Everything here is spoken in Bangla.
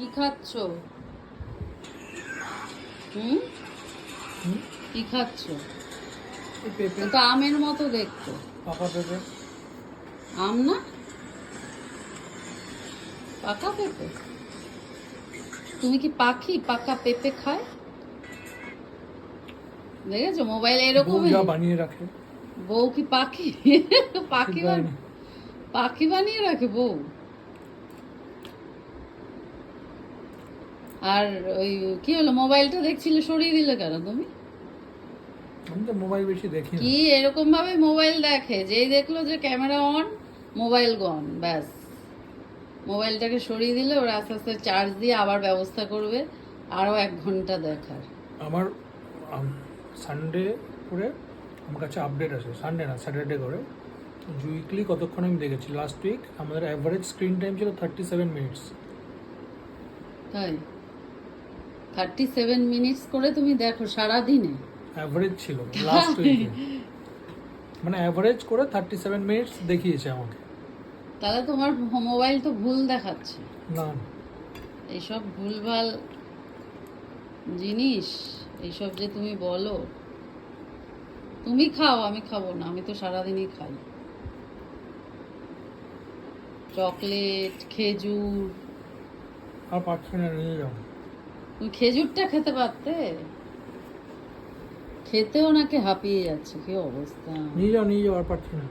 কি খাচ্ছ? কি খাচ্ছ? পেঁপে, তো আমের মতো দেখতে। পাকা পেঁপে। আম না, পাকা পেঁপে। তুমি কি পাখি পাকা পেঁপে খায়? দেখেছো মোবাইলে বউ এরকমই। যা বানিয়ে রাখে। বউ কি পাখি? ঠিক পাখি বানিয়ে। পাখি বানিয়ে রাখে বউ। আর ওই কি হলো, মোবাইলটা দেখছিলে, সরিয়ে দিলে কেন তুমি? আমি তো মোবাইল বেশি দেখি না। কি এরকম ভাবে মোবাইল দেখে, যেই দেখলো যে ক্যামেরা অন, মোবাইল গন, ব্যাস। মোবাইলটাকে সরিয়ে দিলে ওরা আস্তে আস্তে চার্জ দিয়ে আবার ব্যবস্থা করবে আরও 1 ঘন্টা দেখার। আমার সানডে করে আমার কাছে আপডেট আছে, সানডে না স্যাটারডে করে উইকলি কতক্ষণ আমি দেখেছি। লাস্ট উইক আমাদের অ্যাভারেজ স্ক্রিন টাইম ছিল 37 মিনিটস। তাই 37 মিনিটস করে তুমি দেখো সারাদিনে? অ্যাভারেজ ছিল লাস্ট উইকে, মানে অ্যাভারেজ করে 37 মিনিটস দেখিয়েছে আমাকে। তাহলে তোমার মোবাইল তো ভুল দেখাচ্ছে। না, এইসব ভুলভাল জিনিস, এইসব যে তুমি বলো। তুমি খাও, আমি খাবো না, আমি তো সারাদিনই খাই। চকলেট, খেজুর। আর পাচ্ছি না, নিয়ে যাও। তুমি খেজুরটা খেতে পারতে। খেতেও নাকি হাঁপিয়ে যাচ্ছে, কি অবস্থা। নিয়ে যাও, আর পাচ্ছি না।